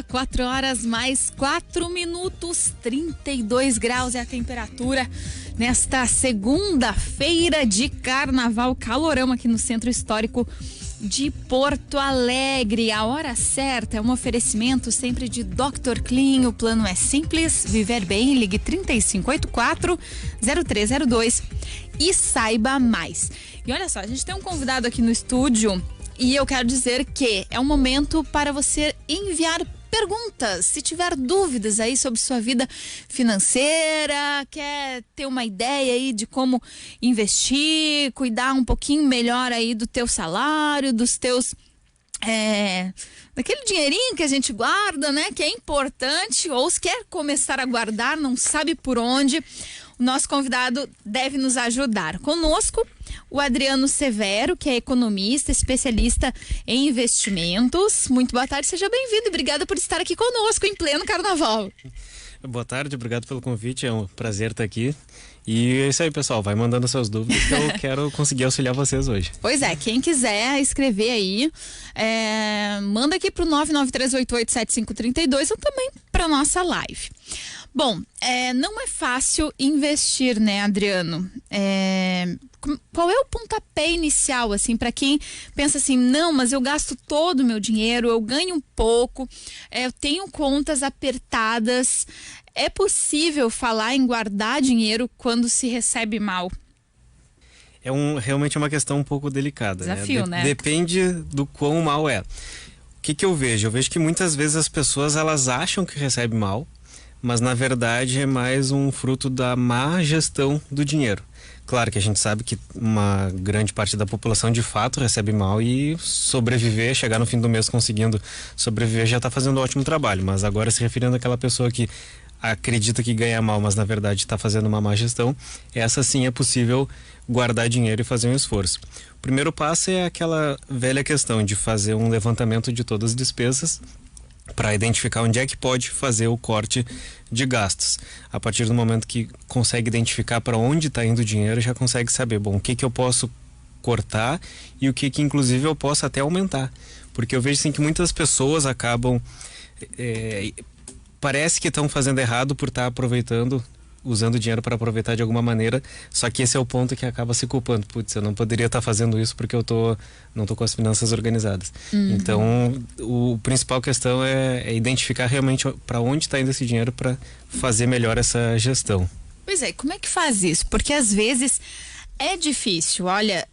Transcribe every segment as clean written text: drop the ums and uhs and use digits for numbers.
4 horas mais 4 minutos, 32 graus é a temperatura nesta segunda-feira de carnaval, calorão aqui no Centro Histórico de Porto Alegre. A hora certa é um oferecimento sempre de Dr. Clean. O plano é simples, viver bem, ligue 3584-0302 e saiba mais. E olha só, a gente tem um convidado aqui no estúdio e eu quero dizer que é um momento para você enviar perguntas. Se tiver dúvidas aí sobre sua vida financeira, quer ter uma ideia aí de como investir, cuidar um pouquinho melhor aí do teu salário, dos teus daquele dinheirinho que a gente guarda, né, que é importante, ou se quer começar a guardar, não sabe por onde, o nosso convidado deve nos ajudar. Conosco, o Adriano Severo, que é economista, especialista em investimentos. Muito boa tarde, seja bem-vindo. Obrigada por estar aqui conosco em pleno carnaval. Boa tarde, obrigado pelo convite, é um prazer estar aqui. E é isso aí, pessoal, vai mandando suas dúvidas que eu quero conseguir auxiliar vocês hoje. Pois é, quem quiser escrever aí, manda aqui pro 993887532 ou também pra nossa live. Bom, não é fácil investir, né, Adriano? Qual é o pontapé inicial, assim, para quem pensa assim, não, mas eu gasto todo o meu dinheiro, eu ganho um pouco, eu tenho contas apertadas. É possível falar em guardar dinheiro quando se recebe mal? Realmente é uma questão um pouco delicada. Desafio, né? Depende do quão mal é. O que eu vejo? Eu vejo que muitas vezes as pessoas elas acham que recebem mal, mas na verdade é mais um fruto da má gestão do dinheiro. Claro que a gente sabe que uma grande parte da população de fato recebe mal e sobreviver, chegar no fim do mês conseguindo sobreviver já está fazendo um ótimo trabalho, mas agora se referindo àquela pessoa que acredita que ganha mal, mas na verdade está fazendo uma má gestão, essa sim é possível guardar dinheiro e fazer um esforço. O primeiro passo é aquela velha questão de fazer um levantamento de todas as despesas para identificar onde é que pode fazer o corte de gastos. A partir do momento que consegue identificar para onde está indo o dinheiro, já consegue saber, bom, o que eu posso cortar e o que inclusive eu posso até aumentar. Porque eu vejo assim que muitas pessoas acabam parece que estão fazendo errado por estar aproveitando, usando dinheiro para aproveitar de alguma maneira, só que esse é o ponto que acaba se culpando. Putz, eu não poderia estar fazendo isso porque eu não tô com as finanças organizadas. Então, a principal questão é identificar realmente para onde está indo esse dinheiro para fazer melhor essa gestão. Pois é, como é que faz isso? Porque às vezes é difícil, olha,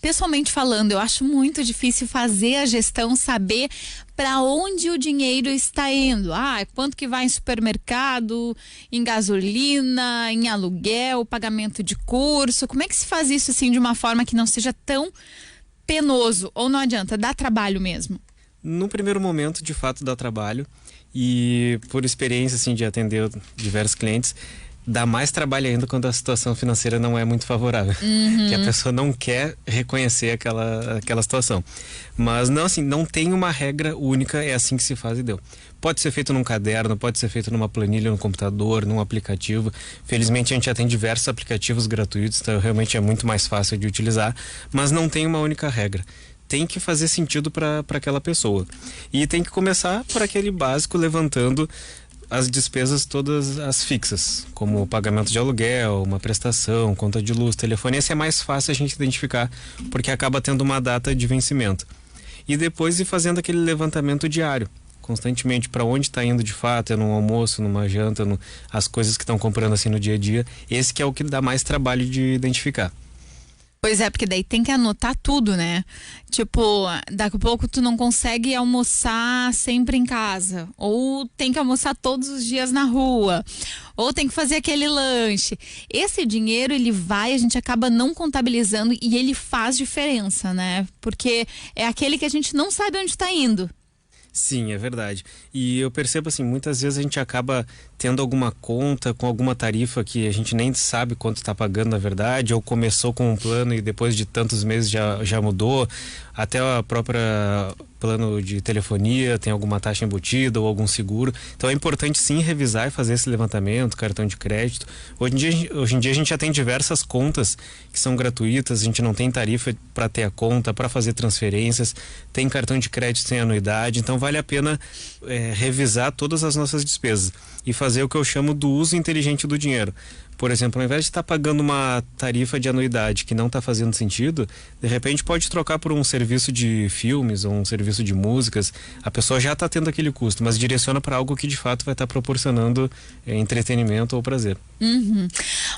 pessoalmente falando, eu acho muito difícil fazer a gestão, saber para onde o dinheiro está indo. Quanto que vai em supermercado, em gasolina, em aluguel, pagamento de curso. Como é que se faz isso assim de uma forma que não seja tão penoso? Ou não adianta, dá trabalho mesmo? No primeiro momento, de fato, dá trabalho. E por experiência assim, de atender diversos clientes, dá mais trabalho ainda quando a situação financeira não é muito favorável. Que a pessoa não quer reconhecer aquela situação. Mas não, assim, não tem uma regra única, é assim que se faz e deu. Pode ser feito num caderno, pode ser feito numa planilha no computador, num aplicativo. Felizmente a gente já tem diversos aplicativos gratuitos, então realmente é muito mais fácil de utilizar, mas não tem uma única regra. Tem que fazer sentido para aquela pessoa. E tem que começar por aquele básico, levantando as despesas todas as fixas, como o pagamento de aluguel, uma prestação, conta de luz, telefone. Esse é mais fácil a gente identificar, porque acaba tendo uma data de vencimento. E depois ir fazendo aquele levantamento diário, constantemente, para onde está indo de fato, é num almoço, numa janta, as coisas que estão comprando assim no dia a dia. Esse que é o que dá mais trabalho de identificar. Pois é, porque daí tem que anotar tudo, né? Tipo, daqui a pouco tu não consegue almoçar sempre em casa, ou tem que almoçar todos os dias na rua, ou tem que fazer aquele lanche. Esse dinheiro, ele vai, a gente acaba não contabilizando e ele faz diferença, né? Porque é aquele que a gente não sabe onde está indo. Sim, é verdade. E eu percebo assim, muitas vezes a gente acaba tendo alguma conta com alguma tarifa que a gente nem sabe quanto está pagando na verdade, ou começou com um plano e depois de tantos meses já mudou. até a própria plano de telefonia tem alguma taxa embutida ou algum seguro. Então é importante sim revisar e fazer esse levantamento, cartão de crédito. Hoje em dia a gente já tem diversas contas que são gratuitas, a gente não tem tarifa para ter a conta, para fazer transferências, tem cartão de crédito sem anuidade, então vale a pena revisar todas as nossas despesas e fazer o que eu chamo do uso inteligente do dinheiro. Por exemplo, ao invés de estar pagando uma tarifa de anuidade que não está fazendo sentido, de repente pode trocar por um serviço de filmes ou um serviço de músicas. A pessoa já está tendo aquele custo, mas direciona para algo que de fato vai estar proporcionando entretenimento ou prazer.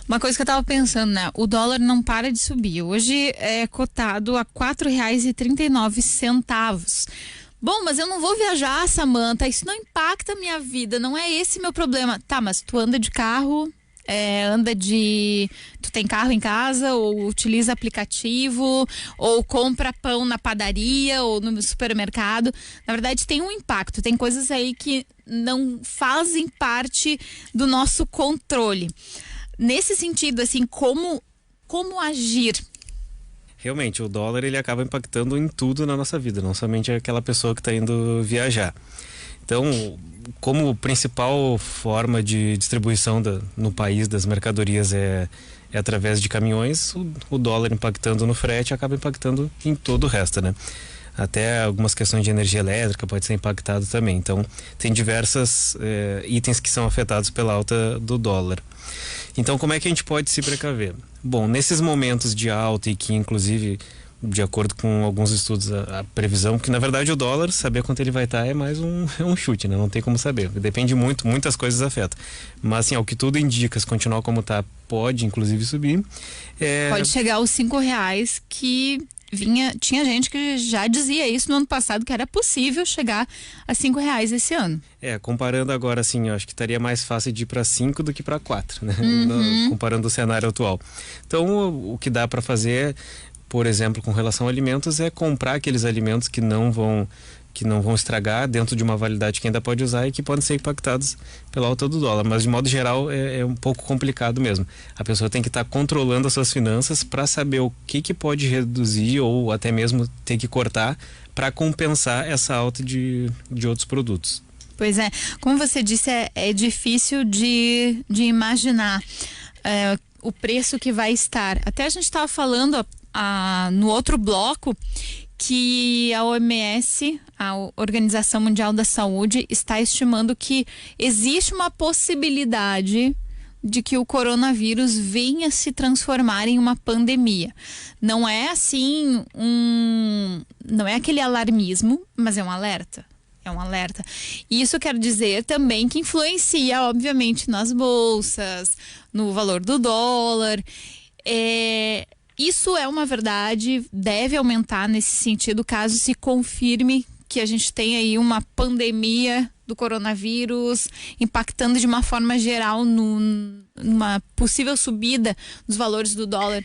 Uma coisa que eu estava pensando, né? O dólar não para de subir. Hoje é cotado a R$ 4,39. Bom, mas eu não vou viajar, Samanta, isso não impacta a minha vida, não é esse meu problema. Tá, mas tu anda de carro... tu tem carro em casa, ou utiliza aplicativo, ou compra pão na padaria ou no supermercado. Na verdade, tem um impacto, tem coisas aí que não fazem parte do nosso controle. Nesse sentido, assim, como agir? Realmente, o dólar ele acaba impactando em tudo na nossa vida, não somente aquela pessoa que está indo viajar. Então, como principal forma de distribuição no país das mercadorias é através de caminhões, o dólar impactando no frete acaba impactando em todo o resto, né? Até algumas questões de energia elétrica pode ser impactado também. Então, tem diversos itens que são afetados pela alta do dólar. Então, como é que a gente pode se precaver? Bom, nesses momentos de alta e que, inclusive, de acordo com alguns estudos, a previsão, que na verdade o dólar, saber quanto ele vai estar é mais um chute, né? Não tem como saber. Depende muito, muitas coisas afetam. Mas assim, ao que tudo indica, se continuar como está, pode inclusive subir. Pode chegar aos R$ 5 que tinha gente que já dizia isso no ano passado, que era possível chegar a R$ 5 esse ano. Comparando agora, assim, eu acho que estaria mais fácil de ir para 5 do que para 4, né? Comparando o cenário atual. Então, o que dá para fazer, por exemplo, com relação a alimentos, é comprar aqueles alimentos que não vão estragar dentro de uma validade que ainda pode usar e que podem ser impactados pela alta do dólar. Mas, de modo geral, é um pouco complicado mesmo. A pessoa tem que estar controlando as suas finanças para saber o que pode reduzir ou até mesmo ter que cortar para compensar essa alta de outros produtos. Pois é, como você disse, é difícil de imaginar o preço que vai estar. Até a gente estava falando no outro bloco que a OMS, a Organização Mundial da Saúde, está estimando que existe uma possibilidade de que o coronavírus venha se transformar em uma pandemia. Não é assim não é aquele alarmismo, mas é um alerta. É um alerta. E isso quer dizer também que influencia, obviamente, nas bolsas, no valor do dólar. Isso é uma verdade, deve aumentar nesse sentido caso se confirme que a gente tem aí uma pandemia do coronavírus impactando de uma forma geral numa possível subida dos valores do dólar.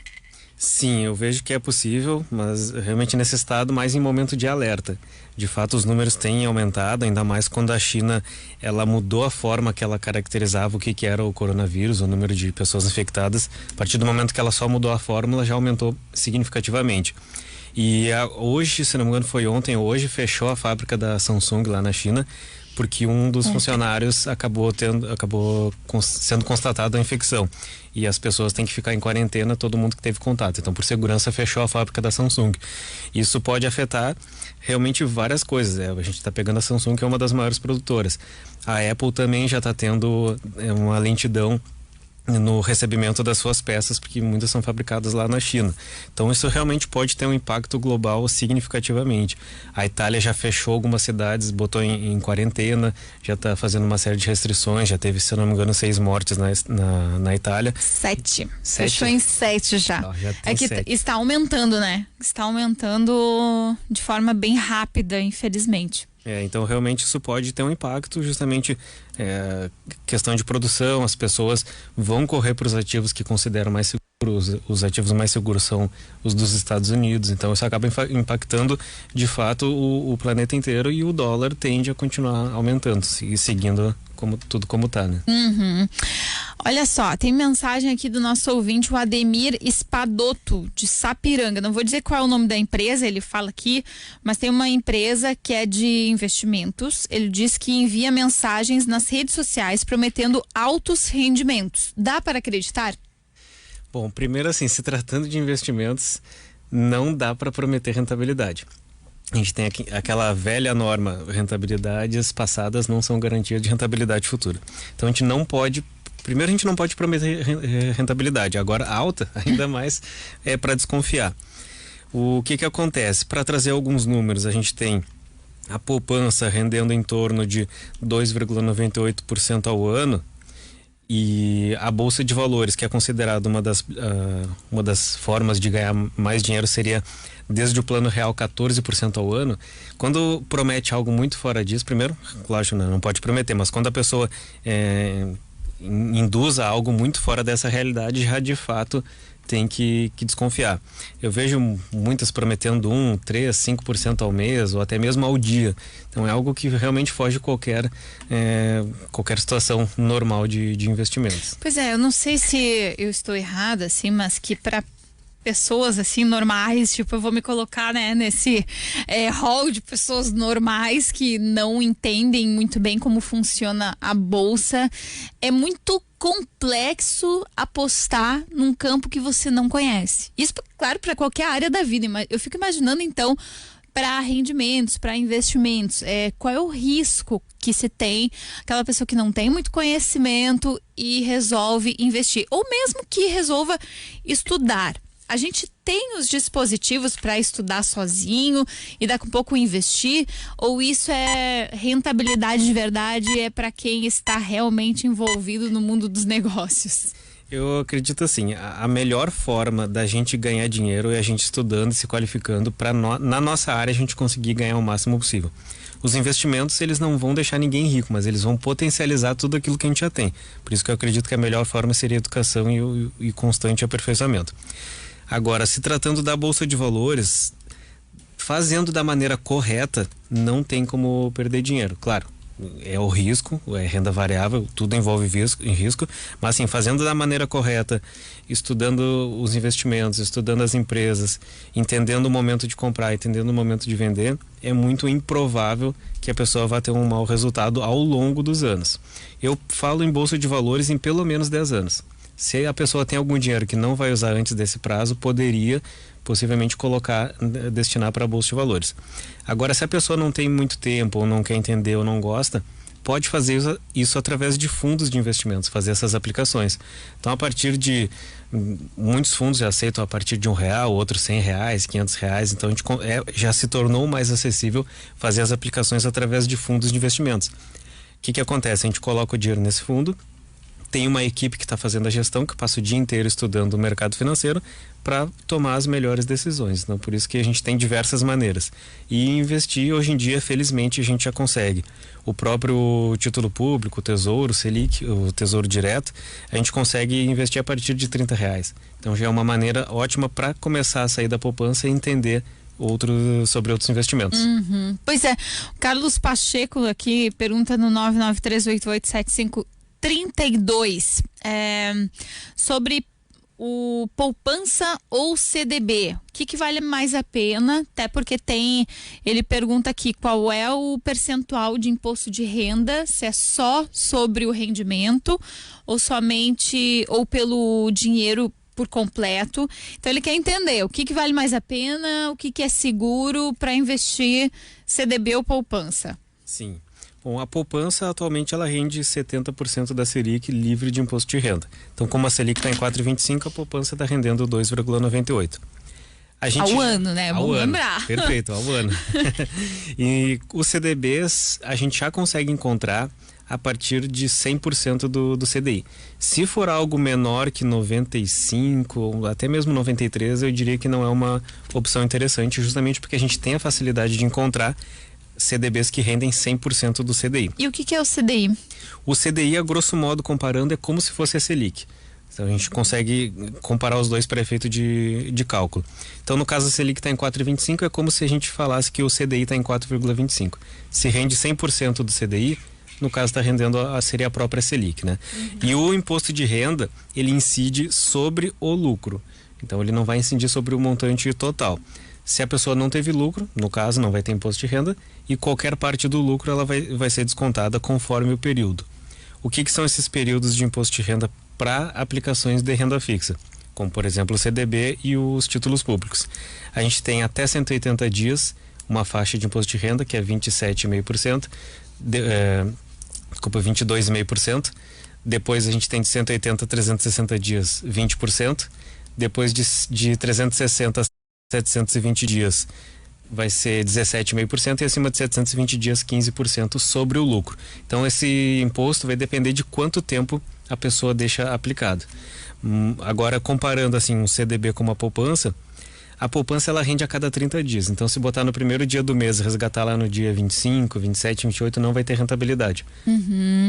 Sim, eu vejo que é possível, mas realmente nesse estado mais em momento de alerta. De fato, os números têm aumentado, ainda mais quando a China ela mudou a forma que ela caracterizava o que era o coronavírus, o número de pessoas infectadas. A partir do momento que ela só mudou a fórmula, já aumentou significativamente. E hoje, se não me engano foi ontem ou hoje, fechou a fábrica da Samsung lá na China, porque um dos funcionários acabou sendo constatado a infecção. E as pessoas têm que ficar em quarentena, todo mundo que teve contato. Então, por segurança, fechou a fábrica da Samsung. Isso pode afetar realmente várias coisas. A gente está pegando a Samsung, que é uma das maiores produtoras. A Apple também já está tendo uma lentidão no recebimento das suas peças, porque muitas são fabricadas lá na China. Então isso realmente pode ter um impacto global significativamente. A Itália já fechou algumas cidades, botou em quarentena, já está fazendo uma série de restrições, já teve, se eu não me engano, 6 mortes na Itália. 7. Fechou em 7 já. É que 7. Está aumentando, né? Está aumentando de forma bem rápida, infelizmente. Então realmente isso pode ter um impacto, justamente questão de produção, as pessoas vão correr para os ativos que consideram mais seguros, os ativos mais seguros são os dos Estados Unidos, então isso acaba impactando de fato o planeta inteiro e o dólar tende a continuar aumentando e seguindo tudo como tá, né? Uhum. Olha só, tem mensagem aqui do nosso ouvinte, o Ademir Espadoto, de Sapiranga. Não vou dizer qual é o nome da empresa, ele fala aqui, mas tem uma empresa que é de investimentos. Ele diz que envia mensagens nas redes sociais prometendo altos rendimentos. Dá para acreditar? Bom, primeiro assim, se tratando de investimentos, não dá para prometer rentabilidade. A gente tem aqui aquela velha norma, rentabilidades passadas não são garantia de rentabilidade futura. Então a gente não pode prometer rentabilidade, agora alta, ainda mais é para desconfiar. O que acontece? Para trazer alguns números, a gente tem a poupança rendendo em torno de 2,98% ao ano, e a Bolsa de Valores, que é considerada uma das formas de ganhar mais dinheiro, seria, desde o Plano Real, 14% ao ano. Quando promete algo muito fora disso, primeiro, lógico, não pode prometer, mas quando a pessoa induz a algo muito fora dessa realidade, já de fato tem que desconfiar. Eu vejo muitas prometendo 1, 3, 5% ao mês ou até mesmo ao dia. Então é algo que realmente foge qualquer situação normal de investimentos. Pois é, eu não sei se eu estou errada, assim, mas que para pessoas assim normais, tipo, eu vou me colocar, né, nesse hall de pessoas normais que não entendem muito bem como funciona a bolsa. É muito complexo apostar num campo que você não conhece. Isso, claro, para qualquer área da vida. Eu fico imaginando, então, para rendimentos, para investimentos, qual é o risco que se tem aquela pessoa que não tem muito conhecimento e resolve investir, ou mesmo que resolva estudar. A gente tem os dispositivos para estudar sozinho e daqui a pouco investir, ou isso é rentabilidade de verdade, é para quem está realmente envolvido no mundo dos negócios? Eu acredito assim, a melhor forma da gente ganhar dinheiro é a gente estudando e se qualificando para na nossa área a gente conseguir ganhar o máximo possível. Os investimentos, eles não vão deixar ninguém rico, mas eles vão potencializar tudo aquilo que a gente já tem. Por isso que eu acredito que a melhor forma seria a educação e constante aperfeiçoamento. Agora, se tratando da Bolsa de Valores, fazendo da maneira correta, não tem como perder dinheiro. Claro, é o risco, é renda variável, tudo envolve risco, mas assim, fazendo da maneira correta, estudando os investimentos, estudando as empresas, entendendo o momento de comprar, entendendo o momento de vender, é muito improvável que a pessoa vá ter um mau resultado ao longo dos anos. Eu falo em Bolsa de Valores em pelo menos 10 anos. Se a pessoa tem algum dinheiro que não vai usar antes desse prazo, poderia possivelmente destinar para a Bolsa de Valores. Agora, se a pessoa não tem muito tempo, ou não quer entender, ou não gosta, pode fazer isso através de fundos de investimentos, fazer essas aplicações. Então, a partir de muitos fundos já aceitam a partir de R$1, outros R$100, R$500. Então, já se tornou mais acessível fazer as aplicações através de fundos de investimentos. O que acontece? A gente coloca o dinheiro nesse fundo, tem uma equipe que está fazendo a gestão, que passa o dia inteiro estudando o mercado financeiro para tomar as melhores decisões. Então, por isso que a gente tem diversas maneiras. E investir, hoje em dia, felizmente, a gente já consegue. O próprio título público, o Tesouro, Selic, o Tesouro Direto, a gente consegue investir a partir de R$30. Então, já é uma maneira ótima para começar a sair da poupança e entender sobre outros investimentos. Uhum. Pois é, o Carlos Pacheco aqui pergunta no 993887532 sobre o poupança ou CDB, o que vale mais a pena, até porque ele pergunta aqui qual é o percentual de imposto de renda, se é só sobre o rendimento ou pelo dinheiro por completo. Então ele quer entender o que vale mais a pena, o que é seguro para investir, CDB ou poupança. Sim. Bom, a poupança atualmente ela rende 70% da Selic livre de imposto de renda. Então, como a Selic está em 4,25, a poupança está rendendo 2,98. Ao ano, né? Vamos lembrar. Perfeito, ao ano. E os CDBs a gente já consegue encontrar a partir de 100% do CDI. Se for algo menor que 95 ou até mesmo 93, eu diria que não é uma opção interessante, justamente porque a gente tem a facilidade de encontrar CDBs que rendem 100% do CDI. E o que é o CDI? O CDI, a grosso modo, comparando, é como se fosse a Selic. Então a gente consegue comparar os dois para efeito de cálculo. Então, no caso, a Selic está em 4,25, é como se a gente falasse que o CDI está em 4,25. Se rende 100% do CDI, no caso está rendendo seria a própria Selic, né? E o imposto de renda, ele incide sobre o lucro. Então ele não vai incidir sobre o montante total. Se a pessoa não teve lucro, no caso não vai ter imposto de renda, e qualquer parte do lucro ela vai ser descontada conforme o período. O que são esses períodos de imposto de renda para aplicações de renda fixa? Como por exemplo o CDB e os títulos públicos. A gente tem até 180 dias uma faixa de imposto de renda que é 27,5%, 22,5%. Depois a gente tem de 180 a 360 dias 20%. Depois de 360 a 720 dias vai ser 17,5% e acima de 720 dias 15% sobre o lucro. Então esse imposto vai depender de quanto tempo a pessoa deixa aplicado. Agora, comparando assim um CDB com uma poupança, a poupança ela rende a cada 30 dias. Então, se botar no primeiro dia do mês, resgatar lá no dia 25, 27, 28, não vai ter rentabilidade.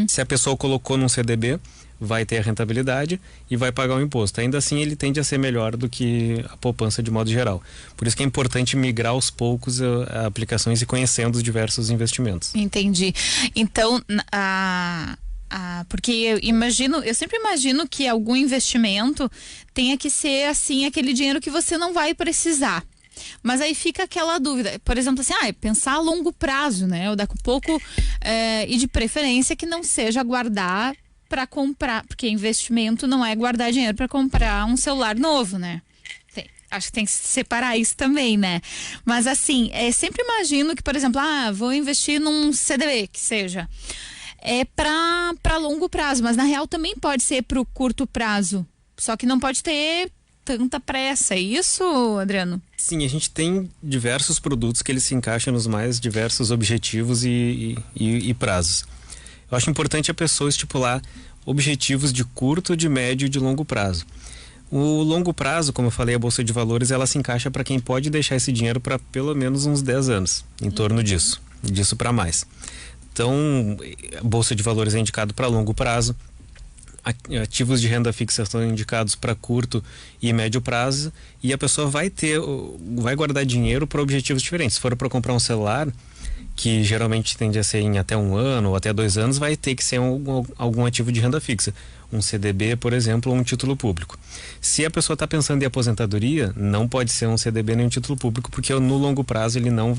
Se a pessoa colocou num CDB, vai ter a rentabilidade e vai pagar o imposto. Ainda assim, ele tende a ser melhor do que a poupança de modo geral. Por isso que é importante migrar aos poucos a aplicações e conhecendo os diversos investimentos. Entendi. Então, porque eu sempre imagino que algum investimento tenha que ser assim, aquele dinheiro que você não vai precisar. Mas aí fica aquela dúvida, por exemplo, assim, pensar a longo prazo, né? Ou daqui a pouco, e de preferência que não seja guardar para comprar, porque investimento não é guardar dinheiro para comprar um celular novo, né? Acho que tem que separar isso também, né? Mas assim, sempre imagino que, por exemplo, vou investir num CDB, que seja. É para longo prazo, mas na real também pode ser para o curto prazo. Só que não pode ter tanta pressa, é isso, Adriano? Sim, a gente tem diversos produtos que eles se encaixam nos mais diversos objetivos e prazos. Eu acho importante a pessoa estipular objetivos de curto, de médio e de longo prazo. O longo prazo, como eu falei, a Bolsa de Valores, ela se encaixa para quem pode deixar esse dinheiro para pelo menos uns 10 anos, em torno disso para mais. Então, a Bolsa de Valores é indicado para longo prazo, ativos de renda fixa são indicados para curto e médio prazo, e a pessoa vai guardar dinheiro para objetivos diferentes. Se for para comprar um celular, que geralmente tende a ser em até 1 ano ou até 2 anos, vai ter que ser algum ativo de renda fixa. Um CDB, por exemplo, ou um título público. Se a pessoa está pensando em aposentadoria, não pode ser um CDB nem um título público, porque no longo prazo ele não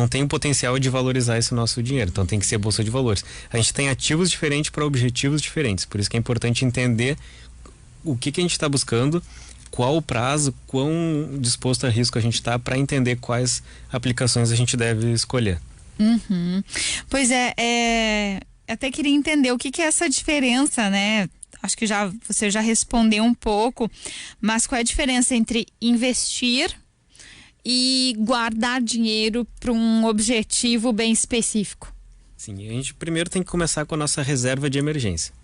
tem o potencial de valorizar esse nosso dinheiro, então tem que ser Bolsa de Valores. A gente tem ativos diferentes para objetivos diferentes, por isso que é importante entender o que a gente está buscando, qual o prazo, quão disposto a risco a gente está, para entender quais aplicações a gente deve escolher. Pois até queria entender o que é essa diferença, né? Acho que você já respondeu um pouco, mas qual é a diferença entre investir e guardar dinheiro para um objetivo bem específico? Sim, a gente primeiro tem que começar com a nossa reserva de emergência.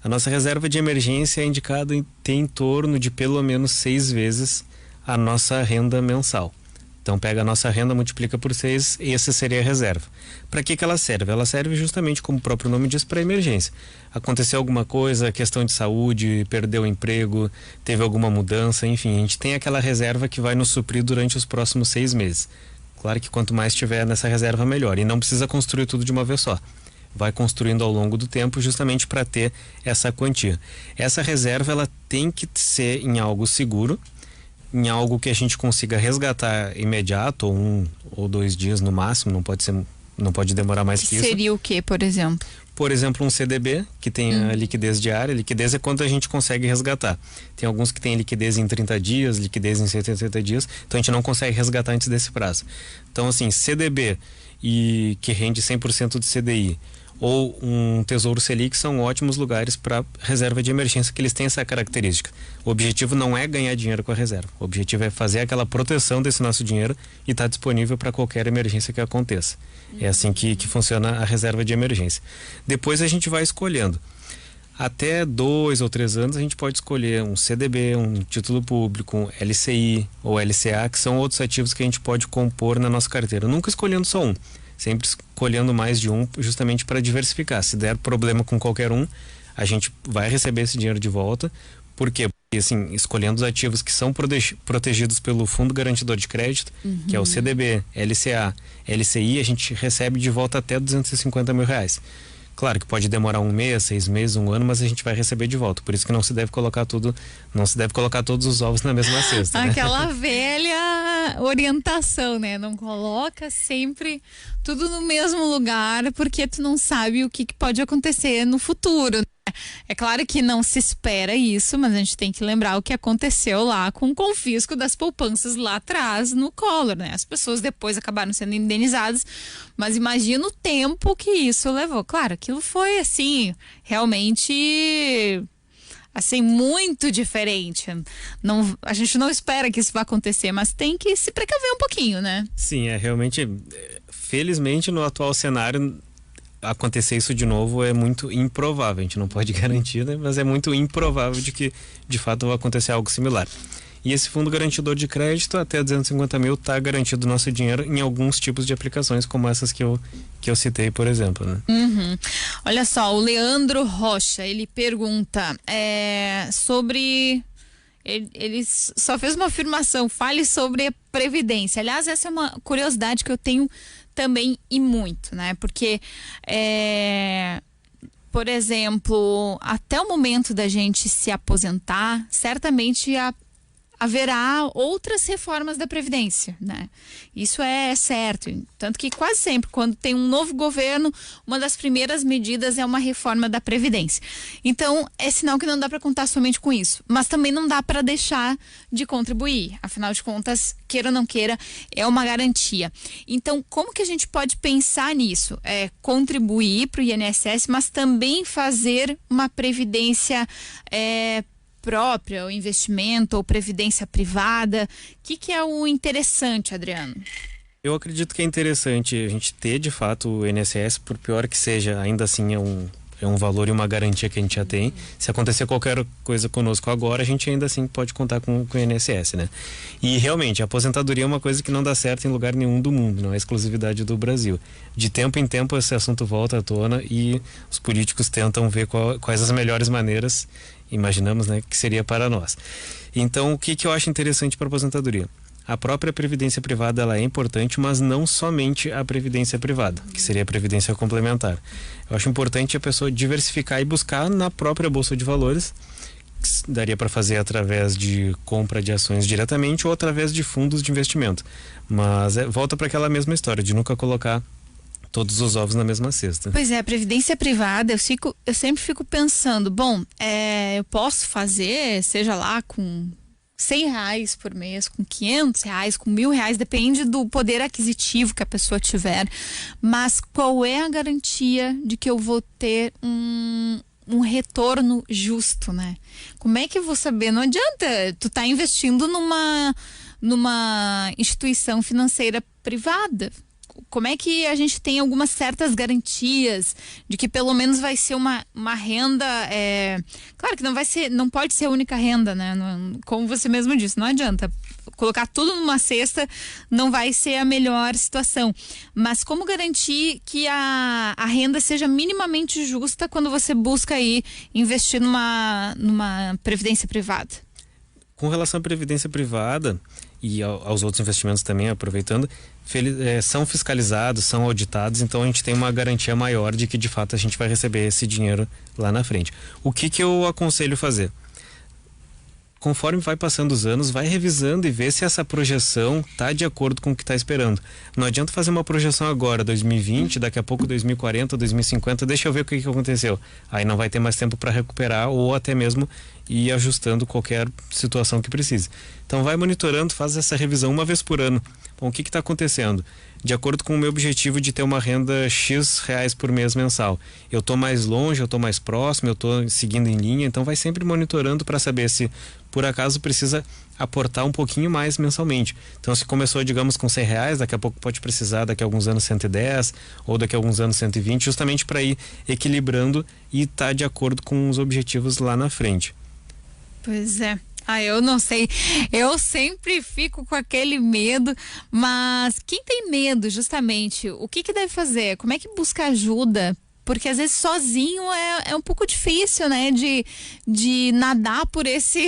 A nossa reserva de emergência é indicada em ter em torno de pelo menos 6 vezes a nossa renda mensal. Então pega a nossa renda, multiplica por 6 e essa seria a reserva. Para que ela serve? Ela serve justamente, como o próprio nome diz, para emergência. Aconteceu alguma coisa, questão de saúde, perdeu o emprego, teve alguma mudança, enfim, a gente tem aquela reserva que vai nos suprir durante os próximos 6 meses. Claro que quanto mais tiver nessa reserva, melhor. E não precisa construir tudo de uma vez só. Vai construindo ao longo do tempo justamente para ter essa quantia. Essa reserva ela tem que ser em algo seguro, em algo que a gente consiga resgatar imediato, ou 1 ou 2 dias no máximo, não pode demorar mais que isso. Seria o que, por exemplo? Por exemplo, um CDB, que tem a liquidez diária. Liquidez é quanto a gente consegue resgatar. Tem alguns que têm liquidez em 30 dias, liquidez em 180 dias, então a gente não consegue resgatar antes desse prazo. Então, assim, CDB e que rende 100% de CDI, ou um Tesouro Selic são ótimos lugares para reserva de emergência, que eles têm essa característica. O objetivo não é ganhar dinheiro com a reserva. O objetivo é fazer aquela proteção desse nosso dinheiro e estar disponível para qualquer emergência que aconteça. É assim que funciona a reserva de emergência. Depois a gente vai escolhendo. Até 2 ou 3 anos a gente pode escolher um CDB, um título público, um LCI ou LCA, que são outros ativos que a gente pode compor na nossa carteira. Nunca escolhendo só um. Sempre escolhendo mais de um, justamente para diversificar. Se der problema com qualquer um, a gente vai receber esse dinheiro de volta, Por quê? Porque, assim, escolhendo os ativos que são protegidos pelo Fundo Garantidor de Crédito, que é o CDB, LCA, LCI, a gente recebe de volta até R$250 mil. Claro que pode demorar 1 mês, 6 meses, 1 ano, mas a gente vai receber de volta. Por isso que não se deve colocar todos os ovos na mesma cesta. Aquela velha orientação, né? Não coloca sempre tudo no mesmo lugar, porque tu não sabe o que pode acontecer no futuro, né? É claro que não se espera isso, mas a gente tem que lembrar o que aconteceu lá com o confisco das poupanças lá atrás no Collor, né? As pessoas depois acabaram sendo indenizadas, mas imagina o tempo que isso levou. Claro, aquilo foi assim, realmente assim, muito diferente. Não, a gente não espera que isso vá acontecer, mas tem que se precaver um pouquinho, né? Sim, realmente, felizmente no atual cenário acontecer isso de novo é muito improvável. A gente não pode garantir, né? Mas é muito improvável de que de fato vai acontecer algo similar. E esse fundo garantidor de crédito até 250 mil está garantido o nosso dinheiro em alguns tipos de aplicações como essas que eu citei, por exemplo, né? Olha só, o Leandro Rocha, ele pergunta sobre... Ele só fez uma afirmação, fale sobre a Previdência. Aliás, essa é uma curiosidade que eu tenho também e muito, né? Porque, por exemplo, até o momento da gente se aposentar, certamente haverá outras reformas da Previdência, né? Isso é certo. Tanto que quase sempre, quando tem um novo governo, uma das primeiras medidas é uma reforma da Previdência. Então, é sinal que não dá para contar somente com isso. Mas também não dá para deixar de contribuir. Afinal de contas, queira ou não queira, é uma garantia. Então, como que a gente pode pensar nisso? Contribuir para o INSS, mas também fazer uma previdência própria, ou investimento, ou previdência privada. O que é o interessante, Adriano? Eu acredito que é interessante a gente ter, de fato, o INSS, por pior que seja, ainda assim é um valor e uma garantia que a gente já tem. Se acontecer qualquer coisa conosco agora, a gente ainda assim pode contar com o INSS, né? E realmente, a aposentadoria é uma coisa que não dá certo em lugar nenhum do mundo, não é exclusividade do Brasil. De tempo em tempo esse assunto volta à tona e os políticos tentam ver quais as melhores maneiras, imaginamos, né, que seria para nós. Então, o que eu acho interessante para a aposentadoria? A própria previdência privada ela é importante, mas não somente a previdência privada, que seria a previdência complementar. Eu acho importante a pessoa diversificar e buscar na própria bolsa de valores, que daria para fazer através de compra de ações diretamente ou através de fundos de investimento. Mas volta para aquela mesma história de nunca colocar todos os ovos na mesma cesta. Pois é, a previdência privada, eu sempre fico pensando, bom, eu posso fazer, seja lá com R$100 por mês, com R$500, com R$1.000, depende do poder aquisitivo que a pessoa tiver, mas qual é a garantia de que eu vou ter um retorno justo, né? Como é que eu vou saber? Não adianta, tu tá investindo numa instituição financeira privada. Como é que a gente tem algumas certas garantias de que pelo menos vai ser uma renda, claro que não pode ser a única renda, né? Como você mesmo disse, não adianta colocar tudo numa cesta, não vai ser a melhor situação, mas como garantir que a renda seja minimamente justa quando você busca aí investir numa previdência privada? Com relação à previdência privada e aos outros investimentos também, aproveitando, são fiscalizados, são auditados, então a gente tem uma garantia maior de que de fato a gente vai receber esse dinheiro lá na frente. O que eu aconselho fazer? Conforme vai passando os anos, vai revisando e ver se essa projeção está de acordo com o que está esperando. Não adianta fazer uma projeção agora, 2020, daqui a pouco 2040, 2050, deixa eu ver o que aconteceu. Aí não vai ter mais tempo para recuperar ou até mesmo ir ajustando qualquer situação que precise. Então vai monitorando, faz essa revisão uma vez por ano. Bom, o que está acontecendo? De acordo com o meu objetivo de ter uma renda X reais por mês mensal. Eu estou mais longe, eu estou mais próximo, eu estou seguindo em linha, então vai sempre monitorando para saber se por acaso precisa aportar um pouquinho mais mensalmente. Então se começou, digamos, com R$100, daqui a pouco pode precisar, daqui a alguns anos 110 ou daqui a alguns anos 120, justamente para ir equilibrando e estar de acordo com os objetivos lá na frente. Pois é. Eu não sei, eu sempre fico com aquele medo, mas quem tem medo, justamente, o que deve fazer? Como é que busca ajuda Porque às vezes sozinho é um pouco difícil, né? De nadar por esse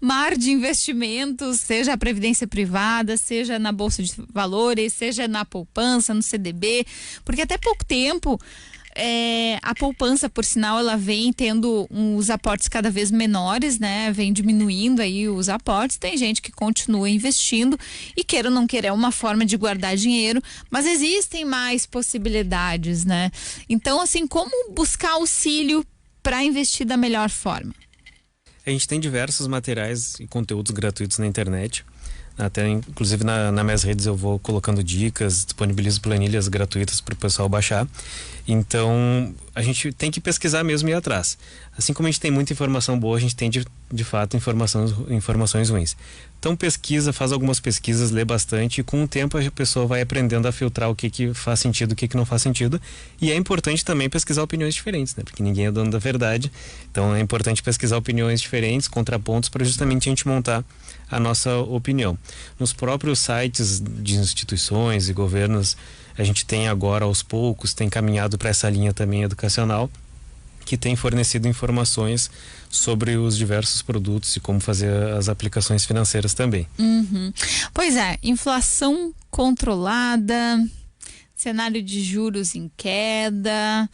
mar de investimentos, seja a previdência privada, seja na Bolsa de Valores, seja na poupança, no CDB. Porque até pouco tempo, a poupança, por sinal, ela vem tendo os aportes cada vez menores, né? Vem diminuindo aí os aportes. Tem gente que continua investindo e, queira ou não queira, é uma forma de guardar dinheiro, mas existem mais possibilidades, né? Então, assim, como buscar auxílio para investir da melhor forma? A gente tem diversos materiais e conteúdos gratuitos na internet. Até, inclusive, nas minhas redes eu vou colocando dicas, disponibilizo planilhas gratuitas para o pessoal baixar. Então, a gente tem que pesquisar mesmo e ir atrás. Assim como a gente tem muita informação boa, a gente tem, de fato, informações ruins. Então, pesquisa, faz algumas pesquisas, lê bastante e com o tempo a pessoa vai aprendendo a filtrar o que faz sentido, o que não faz sentido. E é importante também pesquisar opiniões diferentes, né? Porque ninguém é dono da verdade. Então, é importante pesquisar opiniões diferentes, contrapontos, para justamente a gente montar a nossa opinião. Nos próprios sites de instituições e governos, a gente tem agora, aos poucos, tem caminhado para essa linha também educacional, que tem fornecido informações sobre os diversos produtos e como fazer as aplicações financeiras também. Uhum. Pois é, inflação controlada, cenário de juros em queda,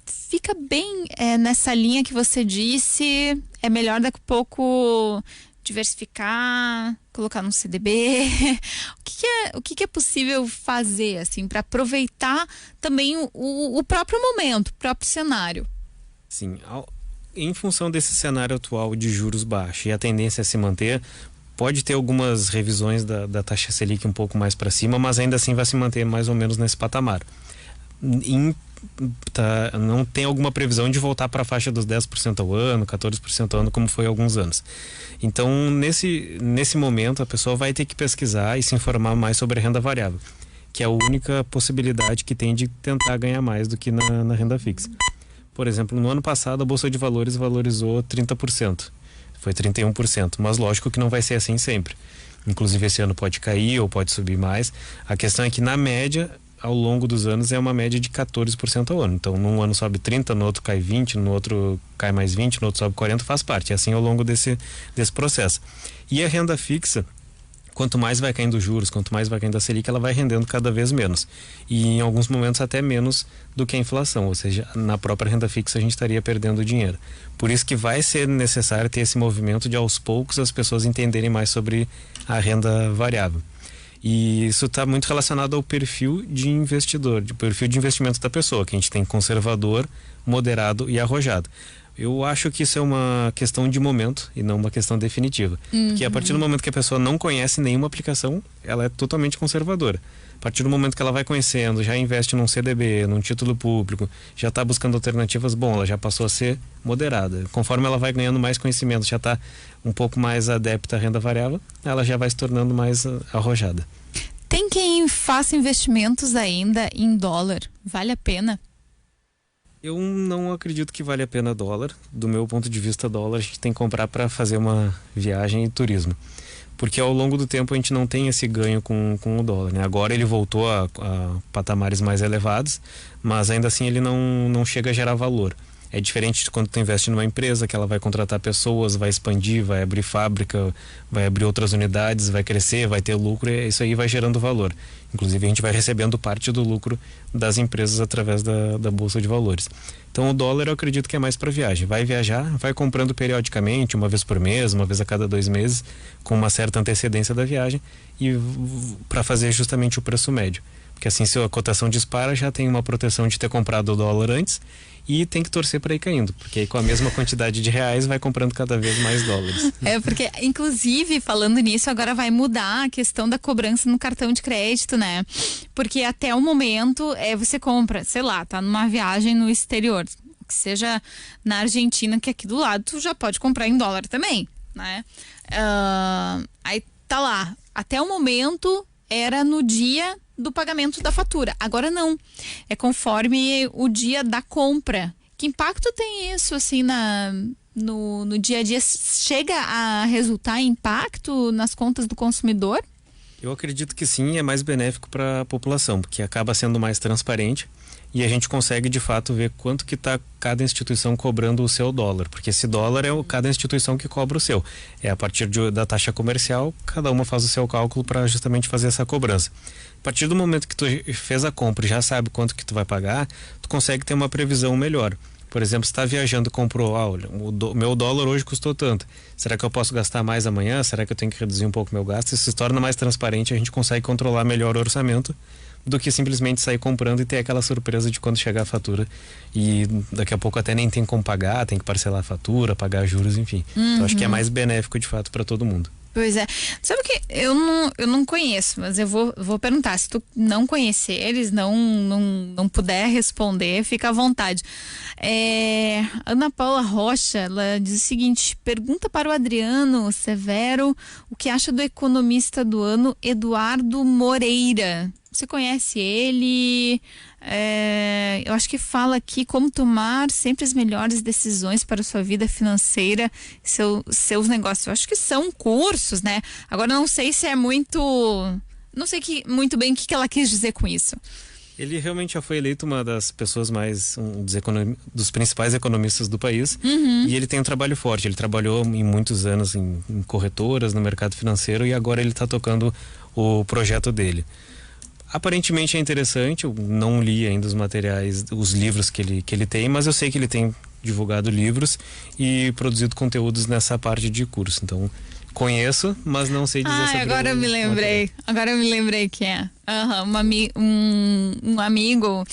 fica bem nessa linha que você disse, é melhor daqui a pouco diversificar, colocar num CDB. O que é possível fazer, assim, para aproveitar também o próprio momento, o próprio cenário? Sim, em função desse cenário atual de juros baixos e a tendência a se manter, pode ter algumas revisões da taxa Selic um pouco mais para cima, mas ainda assim vai se manter mais ou menos nesse patamar. Não tem alguma previsão de voltar para a faixa dos 10% ao ano, 14% ao ano, como foi há alguns anos. Então, nesse momento, a pessoa vai ter que pesquisar e se informar mais sobre a renda variável, que é a única possibilidade que tem de tentar ganhar mais do que na renda fixa. Por exemplo, no ano passado, a Bolsa de Valores valorizou 30%, foi 31%, mas lógico que não vai ser assim sempre. Inclusive, esse ano pode cair ou pode subir mais. A questão é que, na média, ao longo dos anos é uma média de 14% ao ano. Então, num ano sobe 30, no outro cai 20, no outro cai mais 20, no outro sobe 40, faz parte. É assim ao longo desse processo. E a renda fixa, quanto mais vai caindo os juros, quanto mais vai caindo a Selic, ela vai rendendo cada vez menos. E em alguns momentos até menos do que a inflação. Ou seja, na própria renda fixa a gente estaria perdendo dinheiro. Por isso que vai ser necessário ter esse movimento de aos poucos as pessoas entenderem mais sobre a renda variável. E isso está muito relacionado ao perfil de investidor, de perfil de investimento da pessoa, que a gente tem conservador, moderado e arrojado. Eu acho que isso é uma questão de momento e não uma questão definitiva. Porque a partir do momento que a pessoa não conhece nenhuma aplicação, ela é totalmente conservadora. A partir do momento que ela vai conhecendo, já investe num CDB, num título público, já está buscando alternativas, bom, ela já passou a ser moderada. Conforme ela vai ganhando mais conhecimento, já está um pouco mais adepta à renda variável, ela já vai se tornando mais arrojada. Tem quem faça investimentos ainda em dólar, vale a pena? Eu não acredito que vale a pena dólar. Do meu ponto de vista, dólar a gente tem que comprar para fazer uma viagem e turismo. Porque ao longo do tempo a gente não tem esse ganho com o dólar, né? Agora ele voltou a patamares mais elevados, mas ainda assim ele não chega a gerar valor. É diferente de quando tu investe numa empresa, que ela vai contratar pessoas, vai expandir, vai abrir fábrica, vai abrir outras unidades, vai crescer, vai ter lucro, e isso aí vai gerando valor. Inclusive a gente vai recebendo parte do lucro das empresas através da Bolsa de Valores. Então o dólar eu acredito que é mais para viagem. Vai viajar, vai comprando periodicamente, uma vez por mês, uma vez a cada 2 meses, com uma certa antecedência da viagem, e para fazer justamente o preço médio. Porque assim, se a cotação dispara, já tem uma proteção de ter comprado o dólar antes, e tem que torcer para ir caindo, porque aí com a mesma quantidade de reais vai comprando cada vez mais dólares. Porque inclusive falando nisso, agora vai mudar a questão da cobrança no cartão de crédito, né? Porque até o momento você compra, sei lá, tá numa viagem no exterior, que seja na Argentina, que aqui do lado tu já pode comprar em dólar também, né? Aí tá lá, até o momento era no dia do pagamento da fatura. Agora não. É conforme o dia da compra. Que impacto tem isso, assim, no dia a dia? Chega a resultar em impacto nas contas do consumidor? Eu acredito que sim, é mais benéfico para a população, porque acaba sendo mais transparente e a gente consegue de fato ver quanto que está cada instituição cobrando o seu dólar, porque esse dólar é cada instituição que cobra o seu. É a partir da taxa comercial, cada uma faz o seu cálculo para justamente fazer essa cobrança. A partir do momento que tu fez a compra e já sabe quanto que tu vai pagar, tu consegue ter uma previsão melhor. Por exemplo, se está viajando e comprou, olha, meu dólar hoje custou tanto. Será que eu posso gastar mais amanhã? Será que eu tenho que reduzir um pouco meu gasto? Isso se torna mais transparente, a gente consegue controlar melhor o orçamento do que simplesmente sair comprando e ter aquela surpresa de quando chegar a fatura e daqui a pouco até nem tem como pagar, tem que parcelar a fatura, pagar juros, enfim. Então acho que é mais benéfico de fato para todo mundo. Pois é. Sabe que eu não conheço, mas eu vou perguntar. Se tu não conheceres, não puder responder, fica à vontade. Ana Paula Rocha, ela diz o seguinte: pergunta para o Adriano Severo o que acha do economista do ano Eduardo Moreira. Você conhece ele? Eu acho que fala aqui como tomar sempre as melhores decisões para a sua vida financeira, seus negócios. Eu acho que são cursos, né? Agora não sei se é muito... Não sei muito bem o que ela quis dizer com isso. Ele realmente já foi eleito uma das pessoas dos principais economistas do país. E ele tem um trabalho forte. Ele trabalhou em muitos anos em corretoras, no mercado financeiro, e agora ele está tocando o projeto dele. Aparentemente é interessante, eu não li ainda os materiais, os livros que ele tem, mas eu sei que ele tem divulgado livros e produzido conteúdos nessa parte de curso. Então, conheço, mas não sei dizer sobre agora eu me lembrei. Agora eu me lembrei que é. Um amigo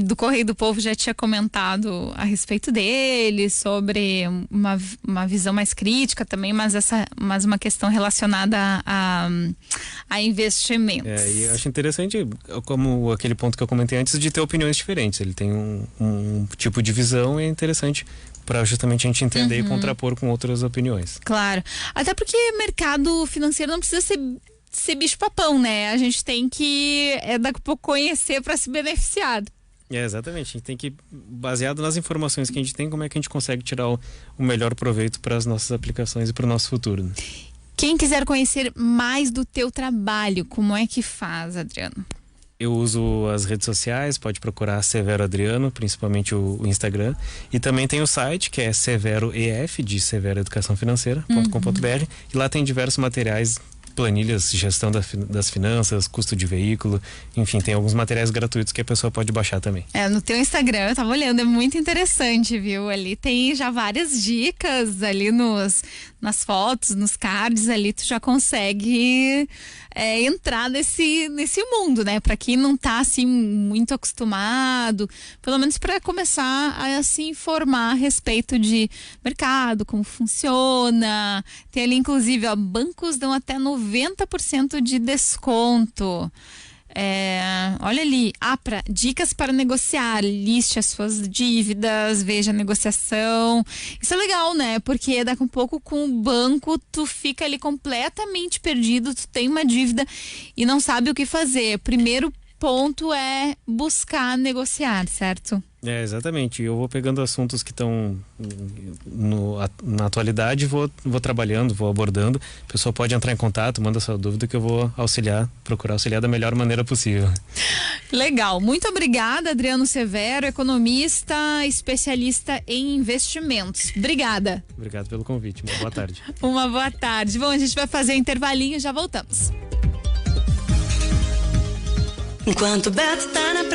do Correio do Povo já tinha comentado a respeito dele, sobre uma visão mais crítica também, mas uma questão relacionada a investimentos. E eu acho interessante, como aquele ponto que eu comentei antes, de ter opiniões diferentes. Ele tem um tipo de visão e é interessante para justamente a gente entender e contrapor com outras opiniões. Claro. Até porque mercado financeiro não precisa ser bicho-papão, né? A gente tem que daqui a pouco conhecer para se beneficiar. Exatamente. A gente tem que, baseado nas informações que a gente tem, como é que a gente consegue tirar o melhor proveito para as nossas aplicações e para o nosso futuro, né? Quem quiser conhecer mais do teu trabalho, como é que faz, Adriano? Eu uso as redes sociais, pode procurar Severo Adriano, principalmente o Instagram. E também tem o site, que é severoef, de Severo Educação Financeira.com.br. E lá tem diversos materiais, planilhas, gestão das finanças, custo de veículo, enfim, tem alguns materiais gratuitos que a pessoa pode baixar também. No teu Instagram, eu tava olhando, é muito interessante, viu? Ali tem já várias dicas ali nas fotos, nos cards, ali tu já consegue entrar nesse mundo, né? Pra quem não tá assim muito acostumado, pelo menos para começar a se informar a respeito de mercado, como funciona. Tem ali inclusive, bancos dão até 90% de desconto. Olha ali, dicas para negociar, liste as suas dívidas, veja a negociação. Isso é legal, né? Porque daqui a pouco com o banco tu fica ali completamente perdido, tu tem uma dívida e não sabe o que fazer. Primeiro ponto é buscar negociar, certo? Exatamente. Eu vou pegando assuntos que estão na atualidade, vou trabalhando, vou abordando. A pessoa pode entrar em contato, manda sua dúvida que eu vou procurar auxiliar da melhor maneira possível. Legal. Muito obrigada, Adriano Severo, economista, especialista em investimentos. Obrigada. Obrigado pelo convite. Uma boa tarde. Uma boa tarde. Bom, a gente vai fazer intervalinho e já voltamos. Enquanto o Beto tá na praia.